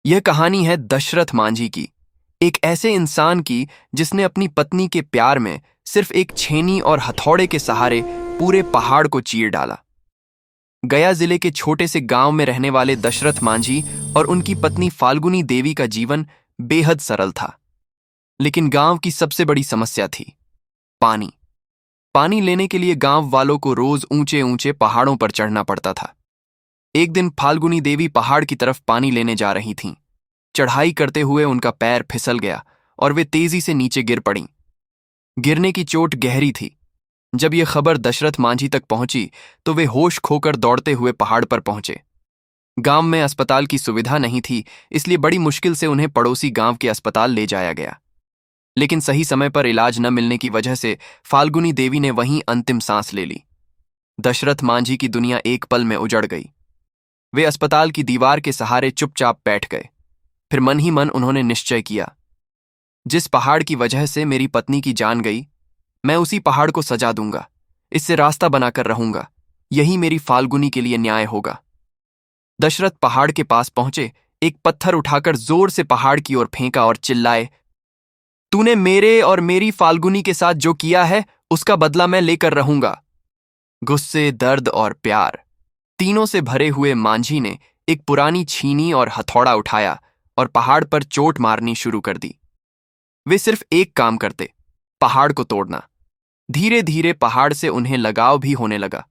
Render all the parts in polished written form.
यह कहानी है दशरथ मांझी की, एक ऐसे इंसान की जिसने अपनी पत्नी के प्यार में सिर्फ एक छेनी और हथौड़े के सहारे पूरे पहाड़ को चीर डाला। गया जिले के छोटे से गांव में रहने वाले दशरथ मांझी और उनकी पत्नी फाल्गुनी देवी का जीवन बेहद सरल था। लेकिन गांव की सबसे बड़ी समस्या थी पानी। पानी लेने के लिए गांव वालों को रोज ऊंचे ऊंचे पहाड़ों पर चढ़ना पड़ता था। एक दिन फाल्गुनी देवी पहाड़ की तरफ पानी लेने जा रही थीं। चढ़ाई करते हुए उनका पैर फिसल गया और वे तेजी से नीचे गिर पड़ीं। गिरने की चोट गहरी थी। जब यह खबर दशरथ मांझी तक पहुंची तो वे होश खोकर दौड़ते हुए पहाड़ पर पहुंचे। गांव में अस्पताल की सुविधा नहीं थी, इसलिए बड़ी मुश्किल से उन्हें पड़ोसी गांव के अस्पताल ले जाया गया। लेकिन सही समय पर इलाज न मिलने की वजह से फाल्गुनी देवी ने वहीं अंतिम सांस ले ली। दशरथ मांझी की दुनिया एक पल में उजड़ गई। वे अस्पताल की दीवार के सहारे चुपचाप बैठ गए। फिर मन ही मन उन्होंने निश्चय किया, जिस पहाड़ की वजह से मेरी पत्नी की जान गई, मैं उसी पहाड़ को सजा दूंगा। इससे रास्ता बनाकर रहूंगा। यही मेरी फाल्गुनी के लिए न्याय होगा। दशरथ पहाड़ के पास पहुंचे, एक पत्थर उठाकर जोर से पहाड़ की ओर फेंका और चिल्लाए, तूने मेरे और मेरी फाल्गुनी के साथ जो किया है उसका बदला मैं लेकर रहूंगा। गुस्से, दर्द और प्यार तीनों से भरे हुए मांझी ने एक पुरानी छीनी और हथौड़ा उठाया और पहाड़ पर चोट मारनी शुरू कर दी। वे सिर्फ एक काम करते, पहाड़ को तोड़ना। धीरे धीरे पहाड़ से उन्हें लगाव भी होने लगा।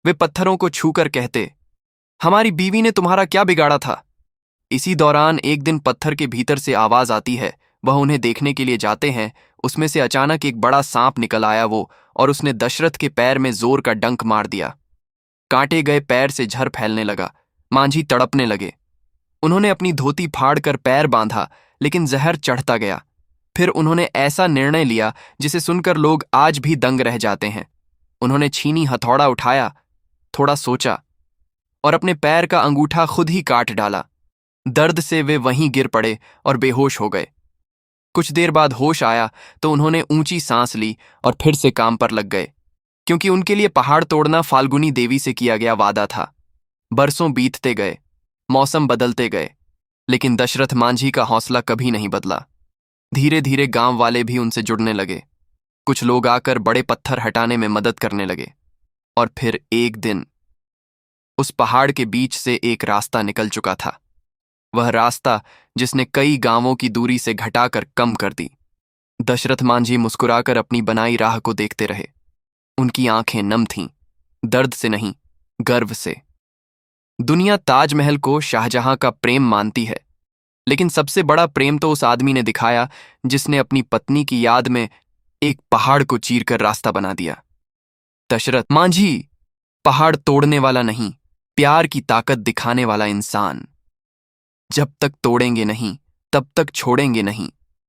वे पत्थरों को छूकर कहते, हमारी बीवी ने तुम्हारा क्या बिगाड़ा था। इसी दौरान एक दिन पत्थर के भीतर से आवाज आती है। वह उन्हें देखने के लिए जाते हैं। उसमें से अचानक एक बड़ा सांप निकल आया और उसने दशरथ के पैर में जोर का डंक मार दिया। काटे गए पैर से झर फैलने लगा। मांझी तड़पने लगे। उन्होंने अपनी धोती फाड़कर पैर बांधा, लेकिन जहर चढ़ता गया। फिर उन्होंने ऐसा निर्णय लिया जिसे सुनकर लोग आज भी दंग रह जाते हैं। उन्होंने छीनी हथौड़ा उठाया, थोड़ा सोचा और अपने पैर का अंगूठा खुद ही काट डाला। दर्द से वे वहीं गिर पड़े और बेहोश हो गए। कुछ देर बाद होश आया तो उन्होंने ऊंची सांस ली और फिर से काम पर लग गए, क्योंकि उनके लिए पहाड़ तोड़ना फाल्गुनी देवी से किया गया वादा था। बरसों बीतते गए, मौसम बदलते गए, लेकिन दशरथ मांझी का हौसला कभी नहीं बदला। धीरे धीरे गांव वाले भी उनसे जुड़ने लगे। कुछ लोग आकर बड़े पत्थर हटाने में मदद करने लगे। और फिर एक दिन उस पहाड़ के बीच से एक रास्ता निकल चुका था। वह रास्ता जिसने कई गांवों की दूरी से घटाकर कम कर दी। दशरथ मांझी मुस्कुराकर अपनी बनाई राह को देखते रहे। उनकी आंखें नम थीं, दर्द से नहीं, गर्व से। दुनिया ताजमहल को शाहजहां का प्रेम मानती है, लेकिन सबसे बड़ा प्रेम तो उस आदमी ने दिखाया जिसने अपनी पत्नी की याद में एक पहाड़ को चीरकर रास्ता बना दिया। दशरथ मांझी पहाड़ तोड़ने वाला नहीं, प्यार की ताकत दिखाने वाला इंसान। जब तक तोड़ेंगे नहीं, तब तक छोड़ेंगे नहीं।